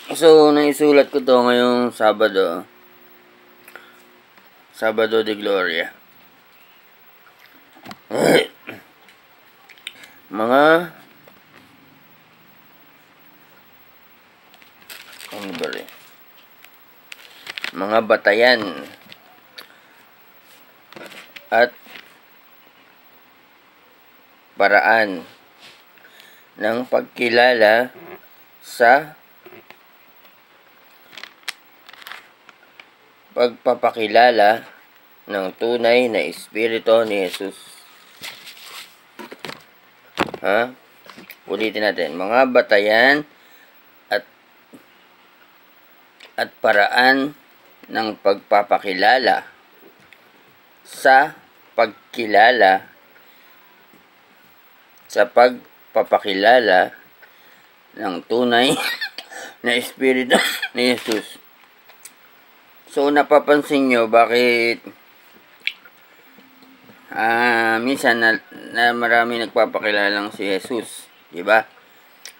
So, naisulat ko to ngayong Sabado. Sabado de Gloria. Mga ano ba rin? Mga batayan at paraan ng pagkilala sa pagpapakilala ng tunay na Espiritu ni Jesus. Ulitin natin. Mga batayan at paraan ng pagpapakilala sa pagpapakilala ng tunay na Espiritu ni Jesus. So, napapansin nyo bakit minsan na marami nagpapakilalang si Jesus, di ba?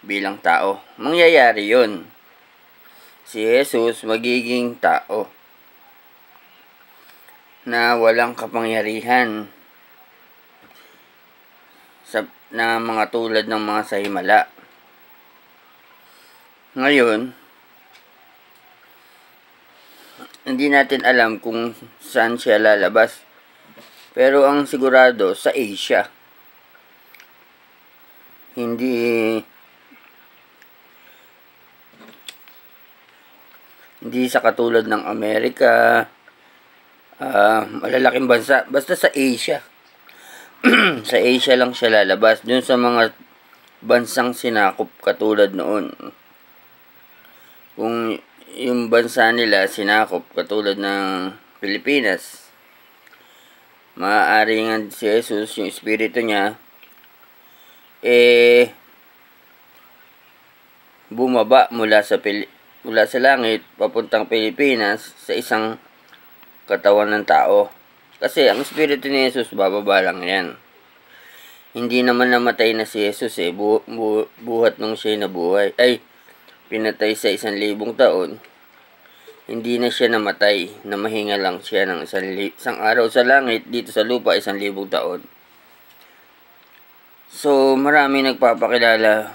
Bilang tao. Mangyayari 'yon. Si Jesus magiging tao na walang kapangyarihan na mga tulad ng mga sahimala. Ngayon, hindi natin alam kung saan siya lalabas. Pero ang sigurado, sa Asia. Hindi sa katulad ng Amerika, malalaking bansa. Basta sa Asia. Sa Asia lang siya lalabas. Dun sa mga bansang sinakop katulad noon. Kung yung bansa nila sinakop katulad ng Pilipinas, maaari nga si Jesus, yung espiritu niya, bumaba mula sa langit papuntang Pilipinas sa isang katawan ng tao. Kasi ang espiritu ni Jesus bababa lang yan. Hindi naman namatay na si Jesus buhat nung siya nabuhay. Pinatay sa 1,000 taon. Hindi na siya namatay, na mahinga lang siya ng isang araw sa langit, dito sa lupa 1,000 taon. So, marami nagpapakilala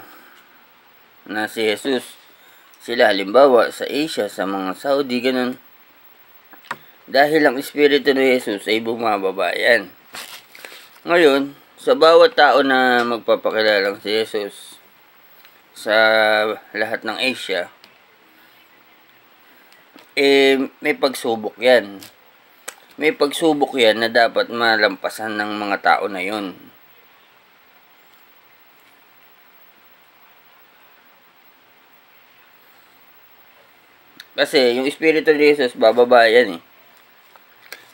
na si Jesus. Sila halimbawa sa Asia, sa mga Saudi, ganun. Dahil ang Espiritu ni Jesus ay bumababa yan. Ngayon, sa bawat tao na magpapakilala si Jesus sa lahat ng Asia, may pagsubok yan. May pagsubok yan na dapat malampasan ng mga tao na yun. Kasi yung Espiritu ni Jesus bababa yan eh.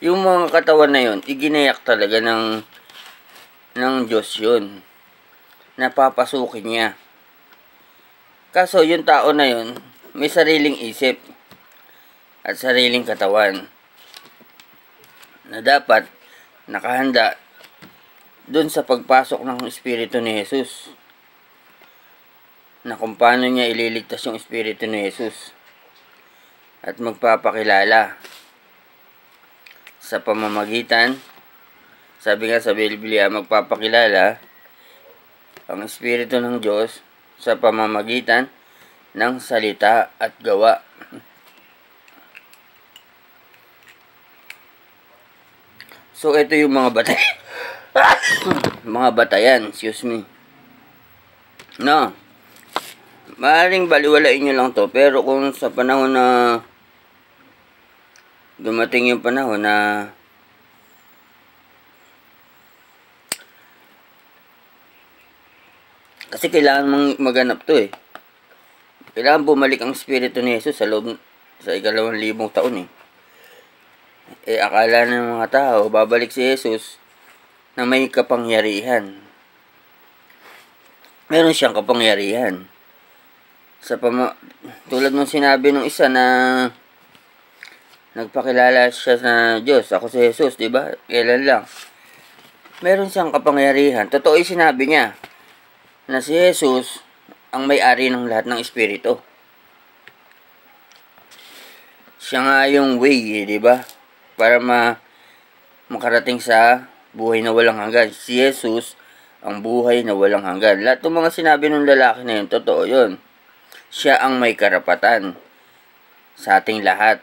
Yung mga katawan na yun, iginayak talaga ng Diyos yun. Napapasukin niya. Kaso yung tao na yun, may sariling isip at sariling katawan na dapat nakahanda dun sa pagpasok ng Espiritu ni Jesus, na kung paano niya ililigtas yung Espiritu ni Jesus at magpapakilala sa pamamagitan, sabi nga sa Biblia, magpapakilala ang Espiritu ng Diyos sa pamamagitan ng salita at gawa. So, ito yung mga mga batayan, excuse me. No. Maaaring baliwalain nyo lang to, pero kung sa panahon na dumating yung panahon na kasi kailangan mong maganap to eh. Kailangan bumalik ang Espiritu ni Jesus sa loob sa 2,000 taon eh. Akala ng mga tao, babalik si Jesus na may kapangyarihan. Meron siyang kapangyarihan. Tulad nung sinabi nung isa na nagpakilala siya sa Diyos, ako si Jesus, di ba? Kailan lang. Meron siyang kapangyarihan. Totoo yung sinabi niya na si Jesus ang may-ari ng lahat ng espiritu. Siya nga yung way, di ba? Para makarating sa buhay na walang hanggan. Si Jesus, ang buhay na walang hanggan. Lahat ng mga sinabi ng lalaki na yun, totoo yun. Siya ang may karapatan sa ating lahat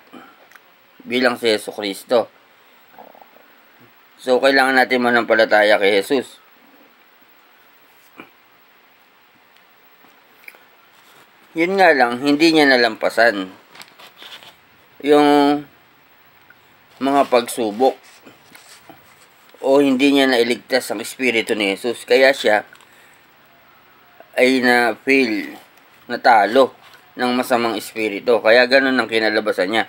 bilang si Jesucristo. So, kailangan natin manampalataya kay Jesus. Yun nga lang, hindi niya nalampasan yung mga pagsubok o hindi niya nailigtas ang Espiritu ni Jesus. Kaya siya ay na-fail, natalo ng masamang espiritu. Kaya ganun ang kinalabasan niya.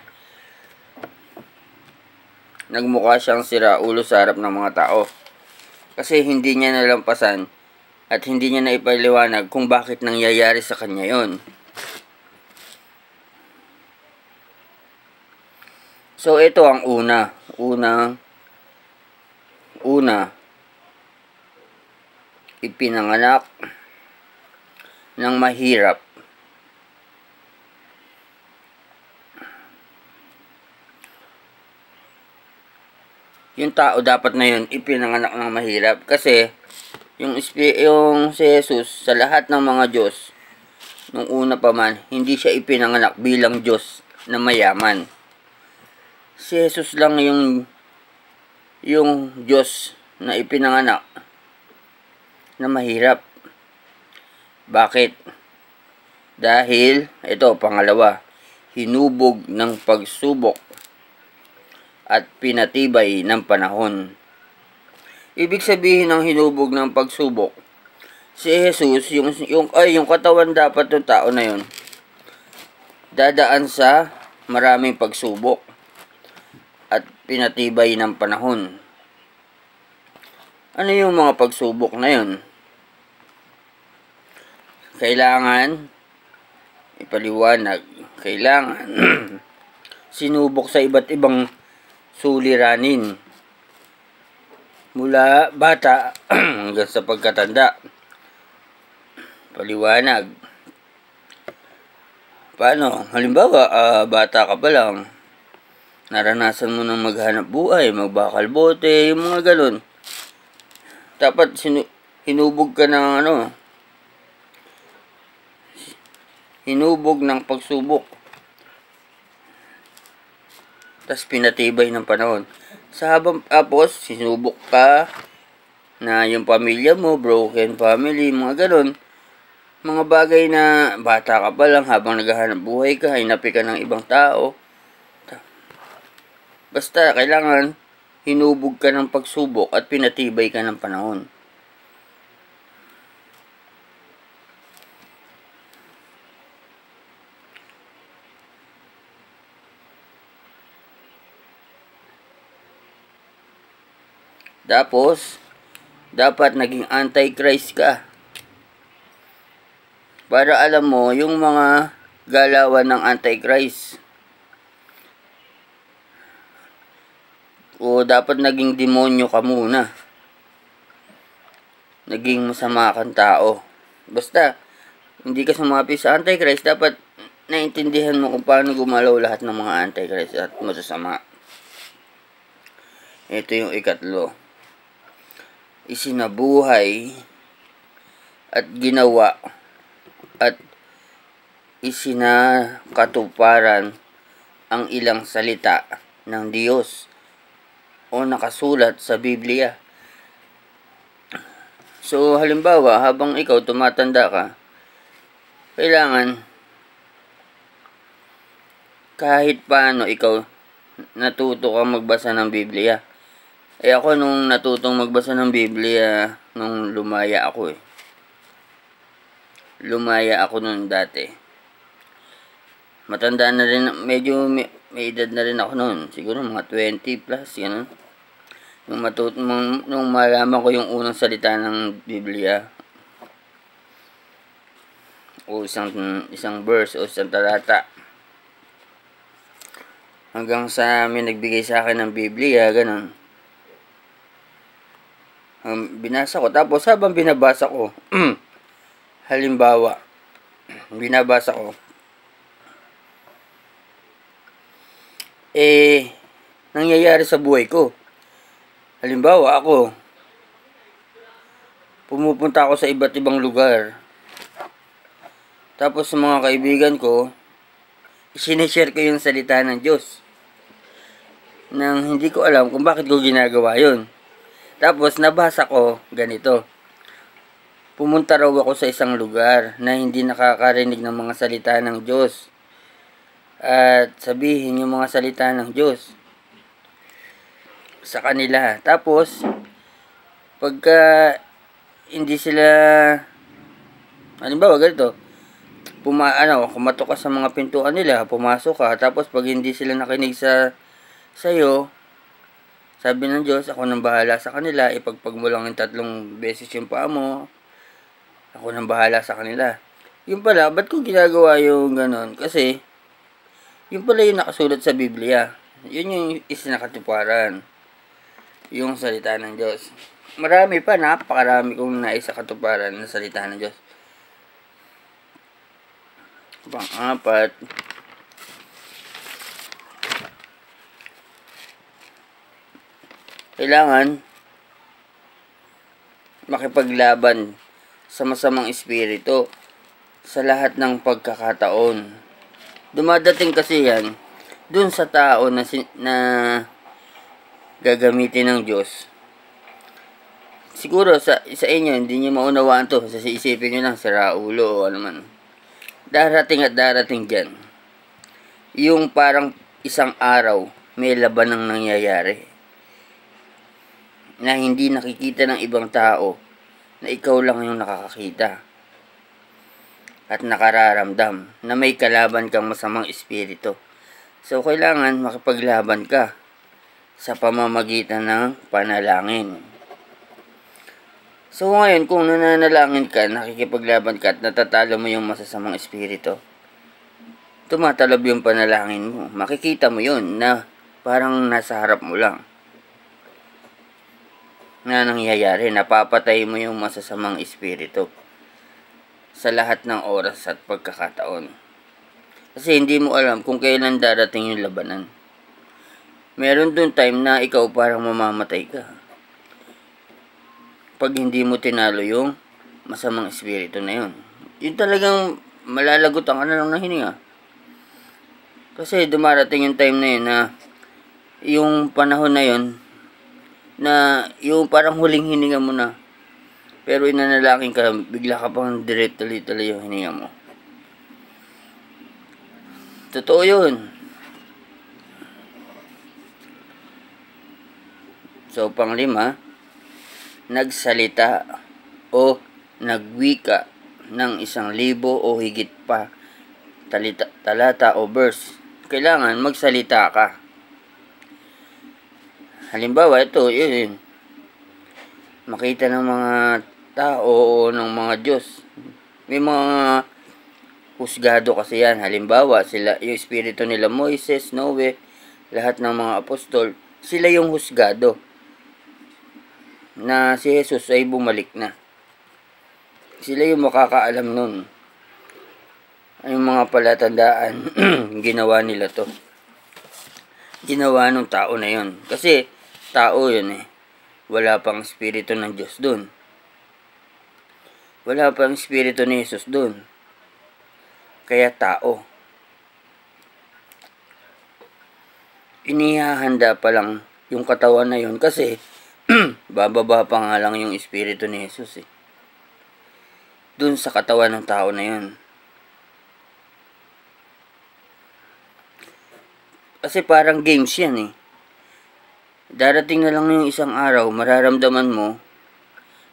Nagmukha siyang siraulo sa harap ng mga tao. Kasi hindi niya nalampasan at hindi niya naipaliwanag kung bakit nangyayari sa kanya yon. So, ito ang una, ipinanganak ng mahirap. Yung tao dapat na yun, ipinanganak ng mahirap. Kasi, yung si Jesus, sa lahat ng mga Diyos, nung una pa man, hindi siya ipinanganak bilang Diyos na mayaman. Si Jesus lang yung Diyos na ipinanganak na mahirap. Bakit? Dahil, ito, pangalawa, hinubog ng pagsubok at pinatibay ng panahon. Ibig sabihin ng hinubog ng pagsubok, si Jesus, yung katawan dapat ng tao na yun, dadaan sa maraming pagsubok at pinatibay ng panahon. Ano yung mga pagsubok na yun? Kailangan ipaliwanag. Kailangan sinubok sa iba't ibang suliranin. Mula bata hanggang sa pagkatanda. Paliwanag. Paano? Halimbawa, bata ka pa lang. Naranasan mo nang maghanap buhay, magbakal bote, yung mga galon. Dapat hinubog ka ng hinubog ng pagsubok. Tapos pinatibay ng panahon. Sa habang tapos, sinubok ka na yung pamilya mo, broken family, mga galon. Mga bagay na bata ka pa lang, habang naghahanap buhay ka, hinapi ka ng ibang tao. Basta, kailangan hinubog ka ng pagsubok at pinatibay ka ng panahon. Tapos, dapat naging antichrist ka. Para alam mo yung mga galawan ng antichrist. O dapat naging demonyo ka muna. Naging masama kang tao. Basta, hindi ka sumapi sa antichrist, dapat naintindihan mo kung paano gumalaw lahat ng mga antichrist at masasama. Ito yung ikatlo. Isinabuhay at ginawa at isinakatuparan ang ilang salita ng Diyos o nakasulat sa Biblia. So, halimbawa, habang ikaw tumatanda ka, kailangan kahit paano ikaw natuto kang magbasa ng Biblia. Ako nung natutong magbasa ng Biblia nung lumaya ako Lumaya ako nung dati. Matanda na rin, medyo may edad na rin ako noon. Siguro mga 20 plus, ganun. Nung malaman ko yung unang salita ng Biblia, o isang verse o isang talata, hanggang sa may nagbigay sa akin ng Biblia, ganun. Binasa ko, tapos habang binabasa ko, halimbawa, binabasa ko, nangyayari sa buhay ko. Halimbawa ako, pumupunta ako sa iba't ibang lugar. Tapos sa mga kaibigan ko, sinishare ko yung salita ng Diyos. Nang hindi ko alam kung bakit ko ginagawa yun. Tapos nabasa ko ganito. Pumunta raw ako sa isang lugar na hindi nakakarinig ng mga salita ng Diyos. At sabihin yung mga salita ng Diyos sa kanila. Tapos, pagka hindi sila, halimbawa ganito, kumatok ka sa mga pintuan nila, pumasok ka, tapos pag hindi sila nakinig sa'yo, sabi ng Diyos, ako nang bahala sa kanila, ipagpag mo lang yung 3 beses yung paa mo, ako nang bahala sa kanila. Yun pala, ba't ko ginagawa yung ganon? Kasi, yun pala yung nakasulat sa Biblia. Yun yung isinakatuparan. Yung salita ng Diyos. Marami pa, napakarami kong naisakatuparan ng salita ng Diyos. Pang-apat, kailangan makipaglaban sa masamang espiritu sa lahat ng pagkakataon. Dumadating kasi yan dun sa tao na gagamitin ng Diyos. Siguro sa inyo hindi niyo maunawaan to, kasi isipin niyo lang sira ulo o ano man. Darating at darating dyan yung parang isang araw may laban ng nangyayari na hindi nakikita ng ibang tao, na ikaw lang yung nakakakita at nakararamdam na may kalaban kang masamang espiritu. So kailangan makipaglaban ka sa pamamagitan ng panalangin. So ngayon, kung nananalangin ka, nakikipaglaban ka at natatalo mo yung masasamang espiritu, tumatalab yung panalangin mo. Makikita mo yun na parang nasa harap mo lang na nangyayari. Napapatay mo yung masasamang espiritu sa lahat ng oras at pagkakataon. Kasi hindi mo alam kung kailan darating yung labanan. Meron dun time na ikaw parang mamamatay ka pag hindi mo tinalo yung masamang espiritu na yun. Yun talagang malalagutan ka na lang ng hininga. Kasi dumarating yung time na yun na yung panahon na yun na yung parang huling hininga mo na, pero inanalangin ka, bigla ka pang tuloy-tuloy yung hininga mo. Totoo yun. So, 5, nagsalita o nagwika ng 1,000 o higit pa talata o verse. Kailangan magsalita ka. Halimbawa, ito, yun. Makita ng mga tao o ng mga Diyos. May mga husgado kasi yan. Halimbawa, sila, yung espiritu nila Moises, Noe, lahat ng mga apostol, sila yung husgado na si Jesus ay bumalik na. Sila yung makakaalam nun. Yung mga palatandaan, ginawa nila to. Ginawa ng tao na yun. Kasi, tao yun eh. Wala pang espiritu ng Diyos dun. Wala pang espiritu ni Jesus dun. Kaya tao. Inihahanda pa lang yung katawan na yun kasi bababa pa nga lang yung espiritu ni Jesus eh. Dun sa katawan ng tao na yun. Kasi parang games yan eh. Darating na lang yung isang araw, mararamdaman mo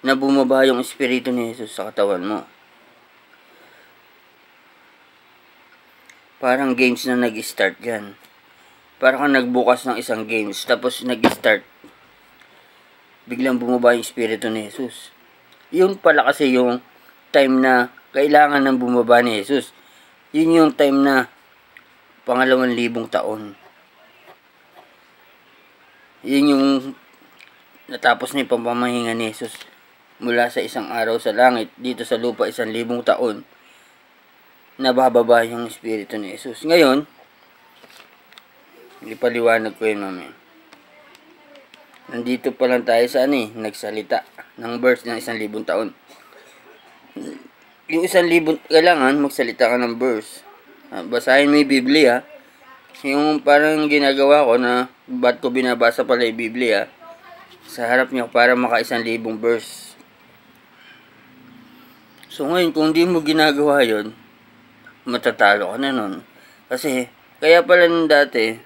na bumaba yung espiritu ni Jesus sa katawan mo. Parang games na nag-start yan. Parang kang nagbukas ng isang games, tapos nag-start. Biglang bumaba yung espiritu ni Jesus. Yun pala kasi yung time na kailangan ng bumaba ni Jesus. Yun yung time na 2,000 taon. Yun yung natapos na yung pamamahinga ni Jesus mula sa isang araw sa langit dito sa lupa 1,000 taon. Nabababa yung espiritu ni Jesus. Ngayon, Ipaliwanag ko yun mamaya. Nandito pa lang tayo sa nagsalita ng verse ng 1,000 taon. Yung 1,000, kailangan magsalita ka ng verse. Basahin mo yung Biblia. Yung parang ginagawa ko na ba't ko binabasa pala yung Biblia sa harap niyo para maka 1,000 verse. So ngayon, kung di mo ginagawa yon, matatalo ka na nun. Kasi, kaya pala nung dati,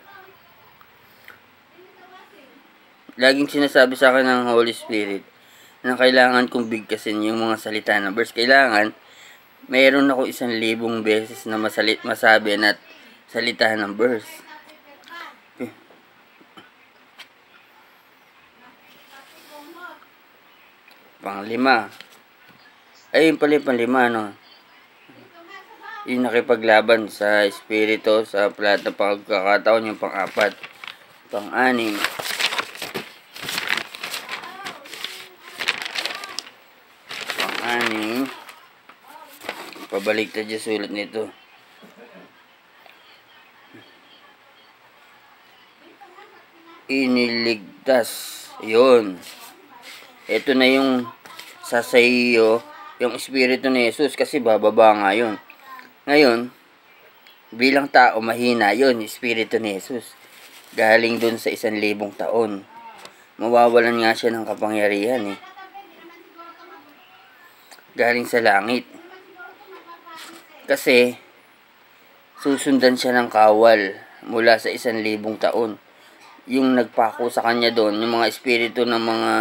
laging sinasabi sa akin ng Holy Spirit na kailangan kong bigkasin yung mga salita ng verse. Kailangan, mayroon ako 1,000 beses na masabi na salita ng verse. Panglima. Ayun pala yung panglima, no? Yung nakipaglaban sa espiritu sa lahat ng pagkakataon. Yung pang-4. Pang-6. Pang-6. Pabaliktad yung sulat nito. Iniligtas. Yun. Ito na yung sasayo, yung espiritu ni Jesus, kasi bababa nga yun. Ngayon, bilang tao, mahina yun, espiritu ni Jesus. Galing dun sa 1,000 taon. Mawawalan nga siya ng kapangyarihan Galing sa langit. Kasi, susundan siya ng kawal mula sa 1,000 taon. Yung nagpako sa kanya doon, yung mga espiritu ng mga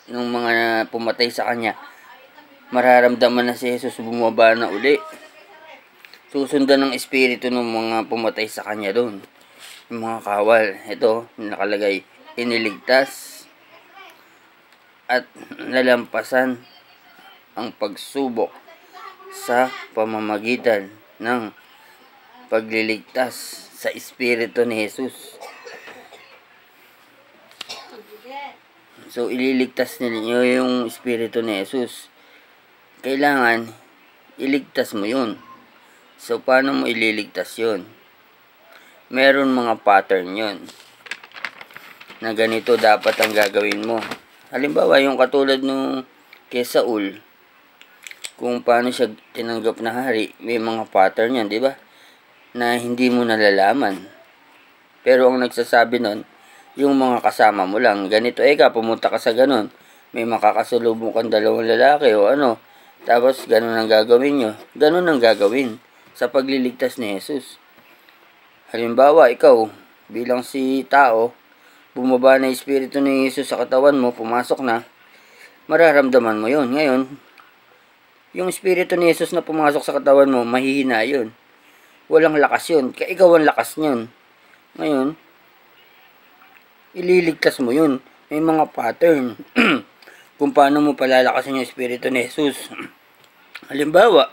nung mga pumatay sa kanya, mararamdaman na si Jesus bumaba na uli. Susundan ng espiritu ng mga pumatay sa kanya doon, yung mga kawal. Ito, nakalagay, iniligtas at nalampasan ang pagsubok sa pamamagitan ng pagliligtas sa espiritu ni Jesus. So, ililigtas ninyo yung espiritu ni Jesus. Kailangan, iligtas mo yun. So, paano mo ililigtas yun? Meron mga pattern yun na ganito dapat ang gagawin mo. Halimbawa, yung katulad nung kay Saul, kung paano siya tinanggap na hari, may mga pattern yan, di ba? Na hindi mo nalalaman. Pero ang nagsasabi nun, yung mga kasama mo lang. Ganito, pumunta ka sa ganon. May makakasalubong kang 2 lalaki o Tapos, ganon ang gagawin nyo. Ganon ang gagawin sa pagliligtas ni Jesus. Halimbawa, ikaw, bilang si tao, bumaba na espiritu ni Jesus sa katawan mo, pumasok na, mararamdaman mo yun. Ngayon, yung espiritu ni Jesus na pumasok sa katawan mo, mahihina yun. Walang lakas yun. Kaya ikaw ang lakas yun. Ngayon, ililigtas mo yun. May mga pattern kung paano mo palalakasin yung espiritu ni Jesus. Halimbawa,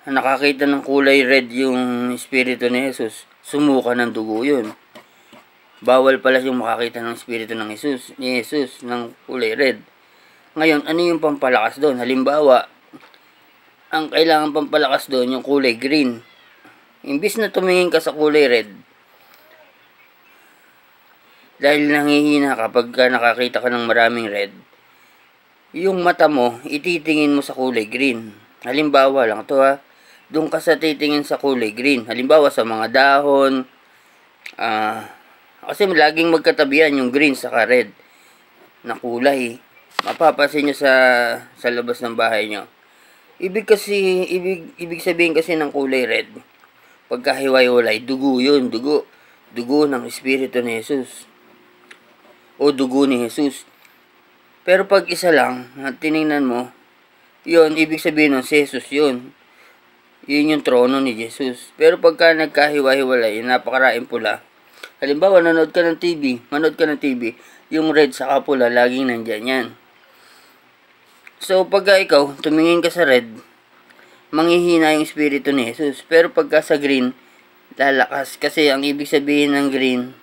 nakakita ng kulay red yung espiritu ni Jesus, sumuka ng dugo yun. Bawal pala yung makakita ng espiritu ng Jesus, ni Jesus ng kulay red. Ngayon, ano yung pampalakas doon? Halimbawa, ang kailangan pampalakas doon yung kulay green. Imbis na tumingin ka sa kulay red, dahil nangihina ka pagka nakakita ka ng maraming red, yung mata mo, ititingin mo sa kulay green. Halimbawa lang to doon ka sa titingin sa kulay green. Halimbawa sa mga dahon, kasi laging magkatabihan yung green sa red na kulay. Mapapansin nyo sa labas ng bahay nyo. Ibig sabihin kasi ng kulay red, pagkahiwa-hiwalay, dugo yun, dugo ng espiritu ni Jesus o dugo ni Jesus. Pero pag isa lang, tiningnan mo, yun, ibig sabihin ng si Jesus yun. Yun yung trono ni Jesus. Pero pagka nagkahiwa-hiwalay, napakaraing pula. Halimbawa, manood ka ng TV, yung red sa pula, laging nandyan yan. So, pagka ikaw, tumingin ka sa red, manghihina yung espiritu ni Jesus. Pero pagka sa green, lalakas. Kasi ang ibig sabihin ng green,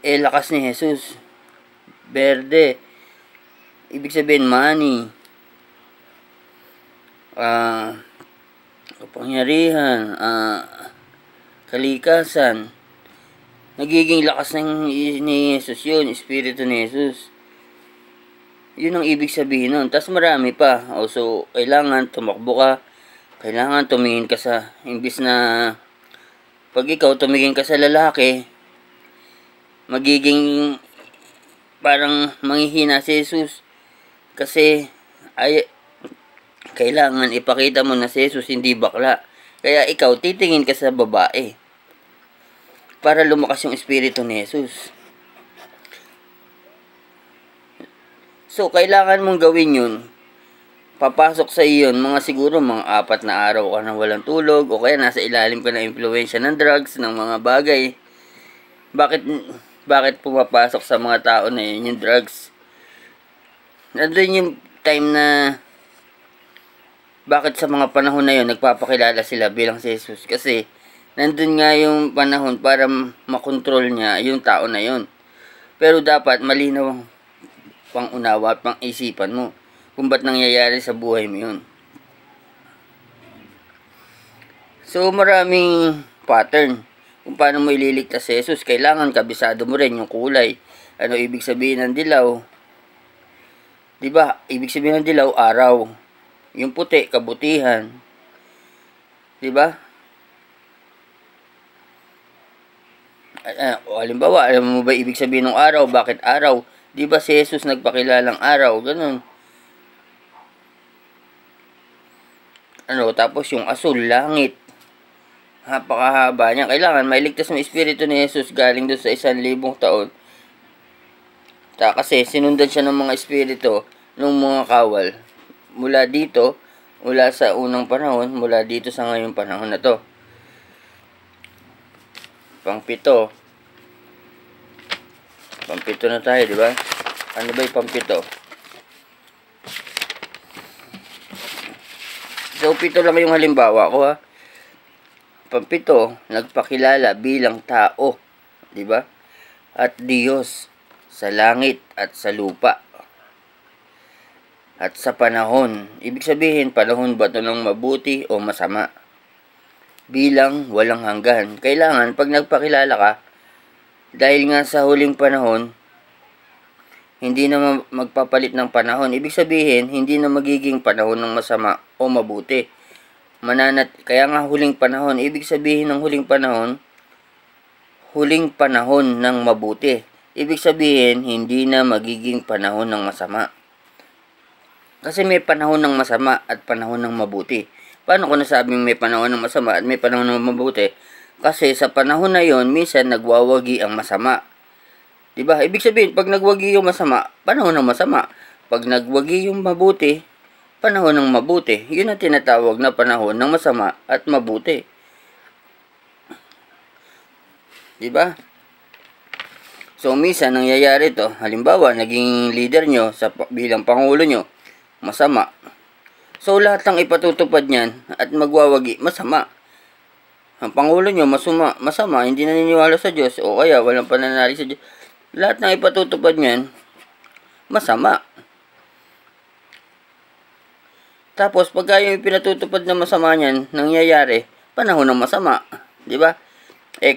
lakas ni Jesus. Berde, ibig sabihin money. kapangyarihan, kalikasan. Nagiging lakas ni Jesus yun, Espiritu ni Jesus. Yun ang ibig sabihin nun. Tas marami pa. So, kailangan tumakbo ka. Kailangan tumingin ka sa, imbis na pag ikaw tumingin ka sa lalaki, magiging parang manghihina si Jesus. Kasi, kailangan ipakita mo na si Jesus hindi bakla. Kaya ikaw, titingin ka sa babae. Para lumakas yung Espiritu ni Jesus. So, kailangan mong gawin yun. Papasok sa iyo yun, siguro mga 4 na araw ka na walang tulog, o kaya nasa ilalim ka ng impluwensya ng drugs, ng mga bagay. Bakit pumapasok sa mga tao na yun yung drugs? Nandun yung time na bakit sa mga panahon na yun nagpapakilala sila bilang si Jesus? Kasi nandun nga yung panahon para makontrol niya yung tao na yun. Pero dapat malinaw ang pang-unawa at pang-isipan mo kung ba't nangyayari sa buhay mo yun. So, maraming pattern kung paano mo ililigtas si Jesus. Kailangan kabisado mo rin yung kulay. Ano ibig sabihin ng dilaw? Diba? Ibig sabihin ng dilaw, araw. Yung puti, kabutihan. Diba? Halimbawa, alam mo ba ibig sabihin ng araw? Bakit araw? Diba si Jesus nagpakilalang araw? Ganun. Tapos yung asul, langit. Napakahaba niya. Kailangan mailigtas ng Espiritu ni Jesus galing doon sa 1,000 taon. Kasi sinundan siya ng mga espiritu ng mga kawal. Mula dito, mula sa unang panahon, mula dito sa ngayong panahon na to. Pang-7. Pang-7 na tayo, di ba? Ano ba yung pang-7? So, 7 lang yung halimbawa ko, ha. Pang-7, nagpakilala bilang tao, di ba? At Diyos sa langit at sa lupa. At sa panahon. Ibig sabihin, panahon ba ito ng mabuti o masama? Bilang walang hanggan. Kailangan, pag nagpakilala ka, dahil nga sa huling panahon, hindi na magpapalit ng panahon. Ibig sabihin, hindi na magiging panahon ng masama o mabuti. Kaya nga huling panahon, ibig sabihin ng huling panahon ng mabuti. Ibig sabihin, hindi na magiging panahon ng masama. Kasi may panahon ng masama at panahon ng mabuti. Paano ko nasabing may panahon ng masama at may panahon ng mabuti? Kasi sa panahon na yon, minsan nagwawagi ang masama. Diba? Ibig sabihin, pag nagwagi yung masama, panahon ng masama. Pag nagwagi yung mabuti, panahon ng mabuti. Yun ang tinatawag na panahon ng masama at mabuti. Diba? So, minsan nangyayari to. Halimbawa, naging leader nyo bilang pangulo nyo, masama. So, lahat ng ipatutupad niyan at magwawagi, masama. Ang pangulo nyo, masama, hindi naniniwala sa Diyos, o kaya walang pananalig sa Diyos. Lahat ng ipatutupad niyan, masama. Tapos, pagka yung pinatutupad na masama niyan, nangyayari, panahon ng masama. Diba?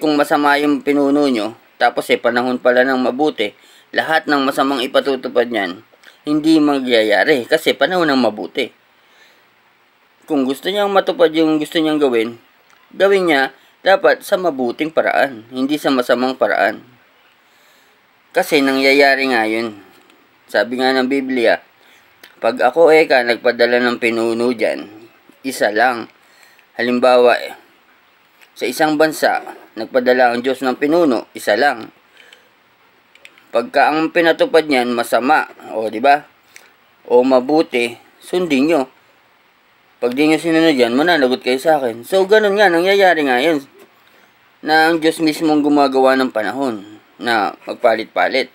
Kung masama yung pinuno nyo, tapos panahon pala ng mabuti, lahat ng masamang ipatutupad niyan, hindi magyayari, kasi panahon ng mabuti. Kung gusto niyang matupad yung gusto niyang gawin niya, dapat sa mabuting paraan, hindi sa masamang paraan. Kasi nangyayari nga yun. Sabi nga ng Biblia, pag ako nagpadala ng pinuno dyan, isa lang. Halimbawa, sa isang bansa, nagpadala ang Diyos ng pinuno, isa lang. Pagka ang pinatupad niyan, masama, di ba? O mabuti, sundin nyo. Pag di nyo sinunod yan, mananagot kayo sa akin. So, ganun nga, nangyayari nga yun. Na ang Diyos mismong gumagawa ng panahon na magpalit-palit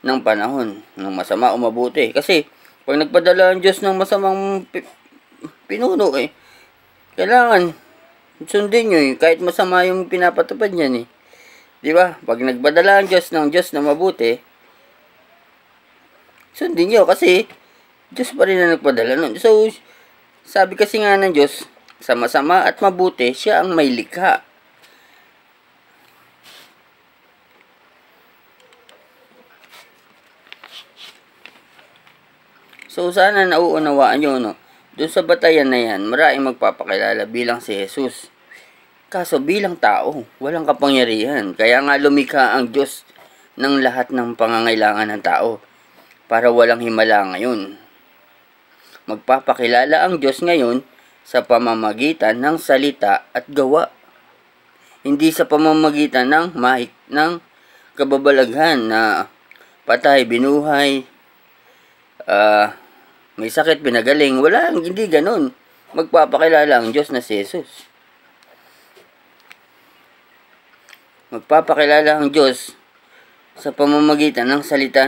ng panahon ng masama o mabuti. Kasi, pag nagpadala ang Diyos ng masamang pinuno, kailangan sundin nyo kahit masama yung pinapatupad niyan Diba? Pag nagpadala ang Diyos ng Diyos na mabuti, sundin nyo kasi Diyos pa rin na nagpadala nun. So, sabi kasi nga ng Diyos, Sa masama at mabuti, siya ang may likha. So, sana nauunawaan nyo, no? Doon sa batayan na yan, maraming magpapakilala bilang si Jesus. Kaso bilang tao, walang kapangyarihan. Kaya nga lumikha ang Diyos ng lahat ng pangangailangan ng tao para walang himala ngayon. Magpapakilala ang Diyos ngayon sa pamamagitan ng salita at gawa. Hindi sa pamamagitan ng kababalaghan na patay, binuhay, may sakit, pinagaling. Wala, hindi ganun. Magpapakilala ang Diyos na si Jesus. Magpapakilala ang Diyos sa pamamagitan ng salita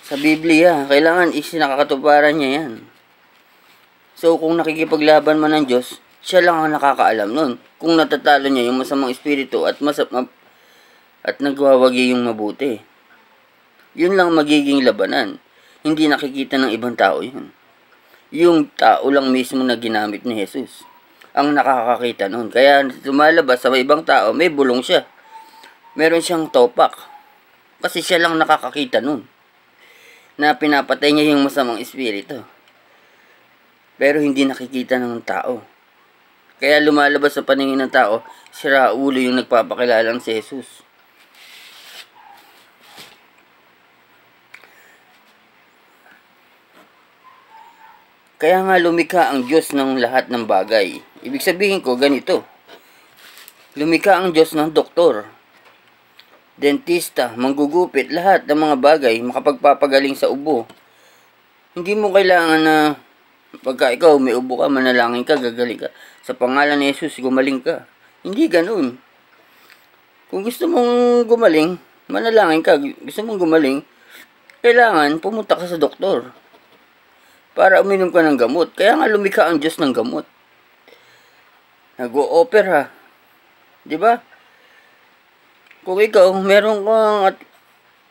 sa Biblia. Kailangan isinakakatuparan niya yan. So, kung nakikipaglaban man ng Diyos, siya lang ang nakakaalam nun. Kung natatalo niya yung masamang espiritu at nagwawagi yung mabuti. Yun lang magiging labanan. Hindi nakikita ng ibang tao yun. Yung tao lang mismo na ginamit ni Jesus ang nakakakita nun. Kaya lumalabas sa ibang tao, may bulong siya. Meron siyang topak. Kasi siya lang nakakakita nun. Na pinapatay niya yung masamang espiritu. Pero hindi nakikita ng tao. Kaya lumalabas sa paningin ng tao, sira ulo yung nagpapakilalang si Jesus. Kaya nga lumikha ang Diyos ng lahat ng bagay. Ibig sabihin ko ganito. Lumikha ang Diyos ng doktor, dentista, manggugupit, lahat ng mga bagay makapagpapagaling sa ubo. Hindi mo kailangan na pagka ikaw may ubo ka, manalangin ka, gagaling ka. Sa pangalan ni Jesus, gumaling ka. Hindi ganun. Kung gusto mong gumaling, manalangin ka. Gusto mong gumaling, kailangan pumunta ka sa doktor para uminom ka ng gamot. Kaya nga lumikha ang Diyos ng gamot. Nag-o-opera. Diba? Kung ikaw, meron kang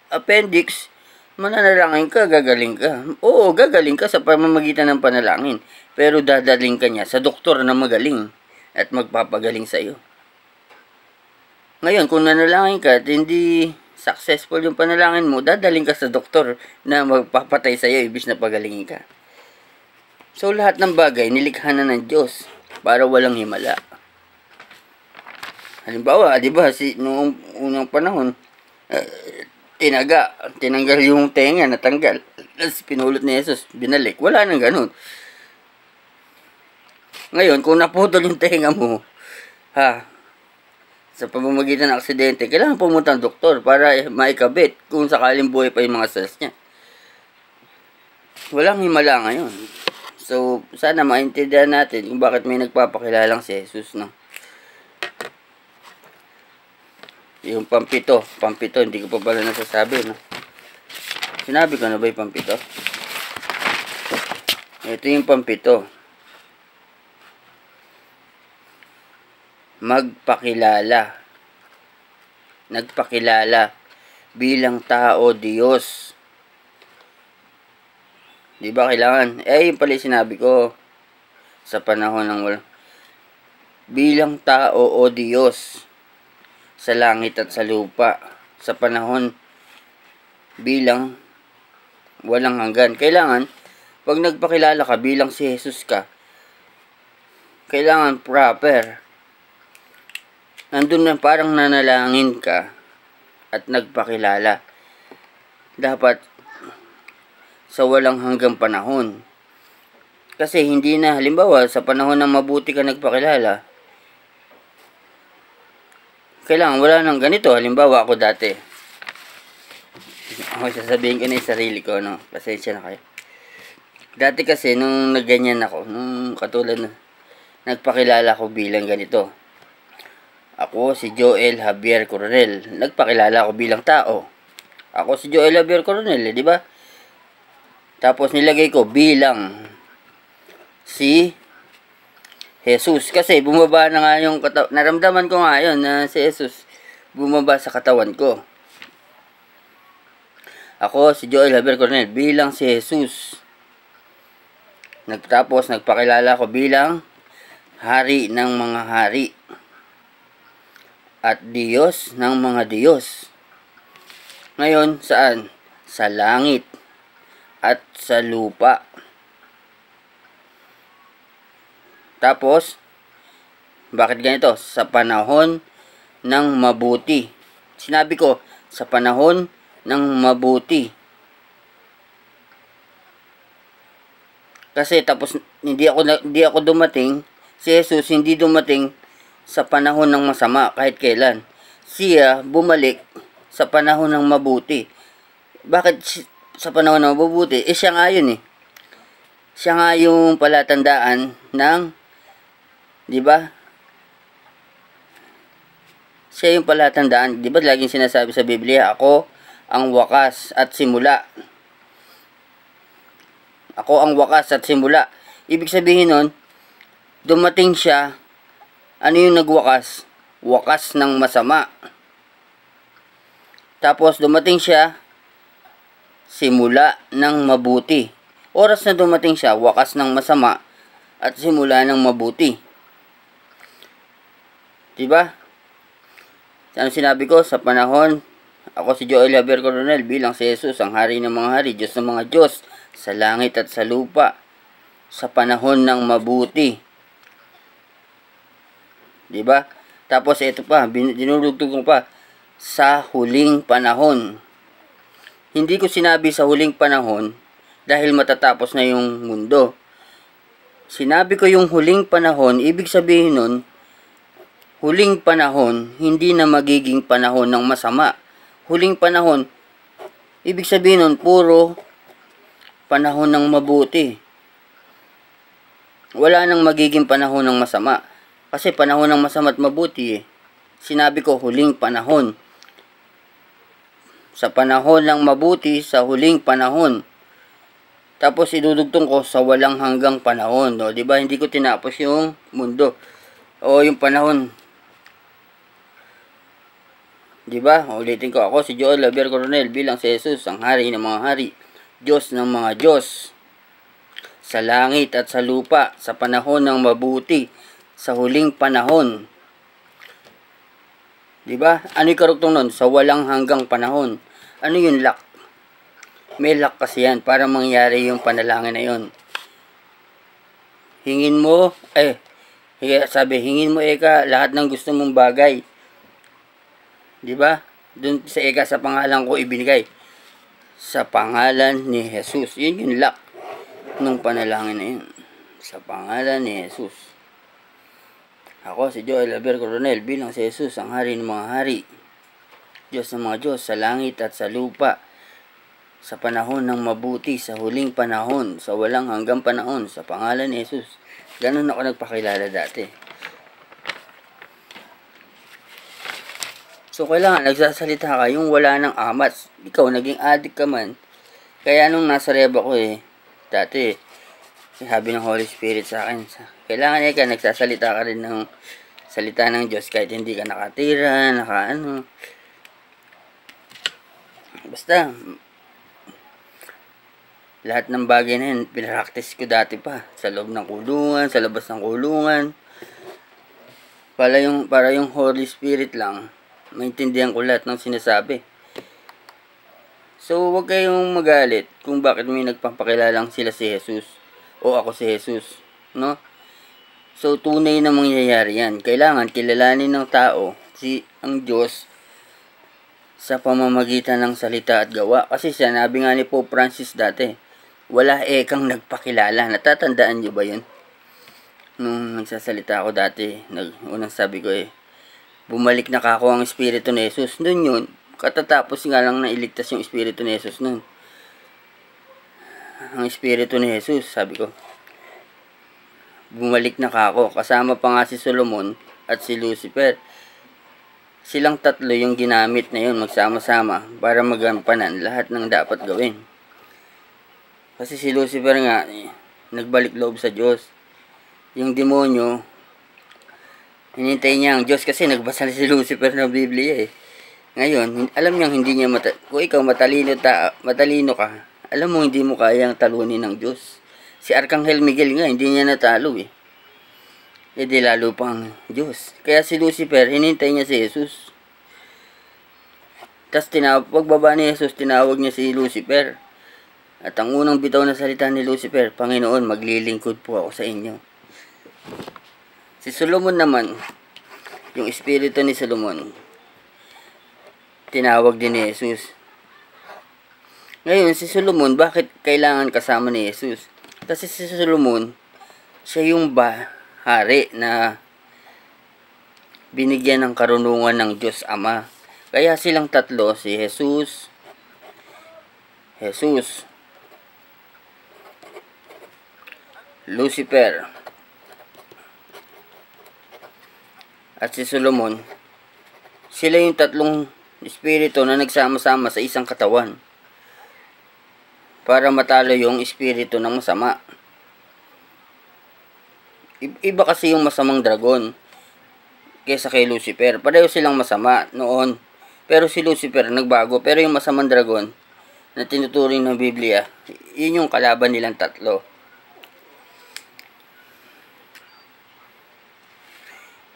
appendix, mananalangin ka, gagaling ka. Oo, gagaling ka sa pamamagitan ng panalangin. Pero dadaling ka niya sa doktor na magaling at magpapagaling sa iyo. Ngayon, kung nanalangin ka at hindi successful yung panalangin mo, dadaling ka sa doktor na magpapatay sa iyo ibis na pagalingin ka. So, lahat ng bagay, nilikha na ng Diyos para walang himala. Halimbawa, di ba, noong unang panahon, tinanggal yung tenga, natanggal. Tapos pinulot ni Jesus, binalik. Wala nang ganun. Ngayon, kung naputol yung tenga mo, sa pamamagitan ng aksidente, kailangan pumunta ng doktor para maikabit kung sakaling buhay pa yung mga cells niya. Walang himala ngayon. So, sana maintindihan natin kung bakit may nagpapakilalang si Jesus, no? Yung pampito, hindi ko pa pala nasasabi, no? Sinabi ko na ba yung pampito? Ito yung pampito. Magpakilala. Nagpakilala bilang tao, Diyos. Di ba kailangan? Yung pala sinabi ko sa panahon ng bilang tao o Diyos sa langit at sa lupa, sa panahon bilang walang hanggan. Kailangan, pag nagpakilala ka bilang si Jesus ka, kailangan proper. Nandun na parang nanalangin ka at nagpakilala. Dapat sa walang hanggang panahon. Kasi hindi na, halimbawa, sa panahon ng mabuti ka nagpakilala, kailangan wala nang ganito. Halimbawa, ako dati. Ako sasabihin ko na yung sarili ko, no? Pasensya na kayo. Dati kasi, nung nagganyan ako, nung katulad na, nagpakilala ko bilang ganito. Ako si Joel Javier Coronel. Nagpakilala ako bilang tao. Ako si Joel Javier Coronel, di ba? Tapos nilagay ko bilang si Jesus. Kasi bumaba na nga yung naramdaman ko nga yun na si Jesus bumaba sa katawan ko. Ako si Joel Javier Coronel bilang si Jesus. Nagpakilala ko bilang hari ng mga hari at Diyos ng mga Diyos. Ngayon, saan? Sa langit at sa lupa. Tapos, bakit ganito? Sa panahon ng mabuti. Sinabi ko, sa panahon ng mabuti. Kasi tapos hindi ako dumating, si Jesus hindi dumating sa panahon ng masama kahit kailan. Siya bumalik sa panahon ng mabuti. Bakit sa panahon ng mabuti? Siya nga yun eh. Siya nga yung palatandaan ng, di ba? Siya yung palatandaan. Di ba laging sinasabi sa Biblia, ako ang wakas at simula. Ako ang wakas at simula. Ibig sabihin nun, dumating siya. Ano yung nagwakas? Wakas ng masama. Tapos dumating siya, simula ng mabuti. Oras na dumating siya, wakas ng masama at simula ng mabuti. Diba? Ano sinabi ko? Sa panahon, ako si Joel Javier Coronel bilang si Jesus, ang hari ng mga hari, Diyos ng mga Diyos, sa langit at sa lupa. Sa panahon ng mabuti. Diba? Tapos ito pa, dinurugtog ko pa, sa huling panahon. Hindi ko sinabi sa huling panahon dahil matatapos na yung mundo. Sinabi ko yung huling panahon, ibig sabihin nun, huling panahon, hindi na magiging panahon ng masama. Huling panahon, ibig sabihin nun, puro panahon ng mabuti. Wala nang magiging panahon ng masama. Kasi panahon ng masama at mabuti eh. Sinabi ko huling panahon. Sa panahon ng mabuti, sa huling panahon. Tapos idudugtong ko sa walang hanggang panahon. No? Diba? Hindi ko tinapos yung mundo. O yung panahon. Diba? Ulitin ko, ako si Joel Javier Coronel bilang si Jesus, ang hari ng mga hari, Diyos ng mga Diyos. Sa langit at sa lupa, sa panahon ng mabuti, sa huling panahon. Diba? Ano yung karugtong nun? Sa walang hanggang panahon. Ano yung lock? May lock kasi yan para mangyari yung panalangin na yun. Hingin mo, hingin mo lahat ng gusto mong bagay. Diba? Dun sa sa pangalan ko ibinigay. Sa pangalan ni Jesus. Yun yung lock nung panalangin na yun. Sa pangalan ni Jesus. Ako si Joel Javier Coronel bilang si Jesus, ang hari ng mga hari, Diyos ng mga Diyos, sa langit at sa lupa, sa panahon ng mabuti, sa huling panahon, sa walang hanggang panahon, sa pangalan ni Jesus. Ganun ako nagpakilala dati. So, kailangan nagsasalita ka yung wala ng amat. Ikaw, naging addict ka man. Kaya nung nasa reba ko dati, sabi ng Holy Spirit sa akin, kailangan nagsasalita ka rin ng salita ng Diyos kahit hindi ka nakatira, basta, lahat ng bagay na yun, pinractice ko dati pa, sa loob ng kulungan, sa labas ng kulungan, para yung Holy Spirit lang, maintindihan ko lahat ng sinasabi. So, huwag kayong magalit kung bakit may nagpapakilalang sila si Jesus o ako si Jesus, no? So, tunay na mangyayari yan. Kailangan kilalanin ng tao ang Diyos sa pamamagitan ng salita at gawa. Kasi sinabi nga ni Pope Francis dati, wala kang nagpakilala. Natatandaan niyo ba yun? Nung nagsasalita ako dati, unang sabi ko bumalik na kako ang Espiritu ni Jesus. Doon yun, katatapos nga lang na iligtas yung Espiritu ni Jesus nun. Ang Espiritu ni Jesus, sabi ko, bumalik na kako. Kasama pa nga si Solomon at si Lucifer. Silang tatlo yung ginamit na yun, magsama-sama, para magampanan lahat ng dapat gawin. Kasi si Lucifer nga, nagbalik loob sa Diyos. Yung demonyo, hinintay niya ang Diyos kasi nagbasa na si Lucifer ng Biblia Ngayon, alam niya hindi niya kung ikaw matalino ka, alam mo hindi mo kayang talunin ng Diyos. Si Arkanghel Miguel nga, hindi niya natalo eh. E di lalo pang Diyos. Kaya si Lucifer, hinintay niya si Jesus. Tapos pagbaba ni Jesus, tinawag niya si Lucifer. At ang unang bitaw na salita ni Lucifer, Panginoon, maglilingkod po ako sa inyo. Si Solomon naman, yung espiritu ni Solomon, tinawag din ni Jesus. Ngayon, si Solomon, bakit kailangan kasama ni Jesus? Kasi si Solomon, siya yung hari na binigyan ng karunungan ng Diyos Ama. Kaya silang tatlo, si Jesus, Lucifer, at si Solomon, sila yung tatlong espiritu na nagsama-sama sa isang katawan para matalo yung espiritu ng masama. Iba kasi yung masamang dragon kaysa kay Lucifer. Pareho silang masama noon. Pero si Lucifer nagbago. Pero yung masamang dragon na tinuturing ng Biblia, yun yung kalaban nilang tatlo.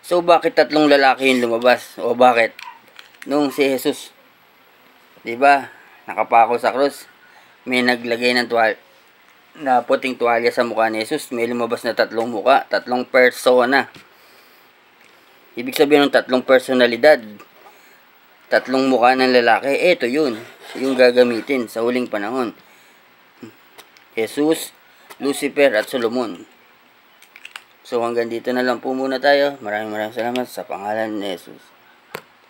So bakit tatlong lalaki yung lumabas? O bakit? Nung si Jesus, diba, nakapako sa krus, may naglagay ng na puting tuwalya sa mukha ni Jesus, may lumabas na tatlong mukha, tatlong persona. Ibig sabihin ng tatlong personalidad, tatlong mukha ng lalaki. Ito yun, yung gagamitin sa huling panahon. Jesus, Lucifer at Solomon. So hanggang dito na lang po muna tayo. Maraming salamat sa pangalan ni Jesus.